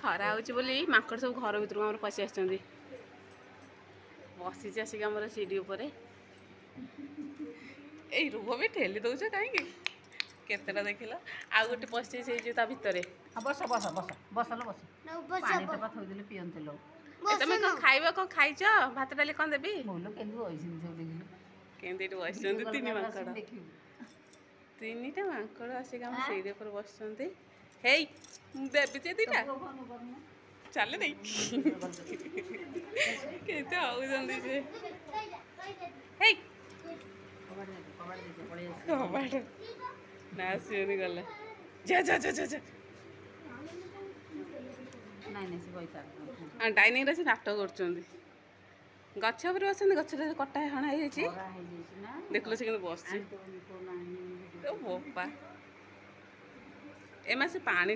खरा होली माकड़ सब घर भर आम पशि आस बसी आसिक आम सीढ़ी उपर ए रुह भी ठेली दौच कहीं केतेटा देख आउ गोटे पशि से भितर बस बस बस बस बस पानी टपा थोड़ी पियंते लो तुम कौन खाइब कौन खाइच भात डाली कौन देवी बोलो केमती बस तीन माकड़ तीनटा माकड़ आसिक आम सीढ़ी पर बस देवी जे दीटा चल नहीं केते आउछंदी जे हे कबाड़ ना आसियोनी गला जा जा जा जा डाइनिंग रे से नाटक करछंदी गछ पर बसंदी गछ रे कटा हणा हे छि देखलो से केन बसछि ओ बोपा एमा से पानी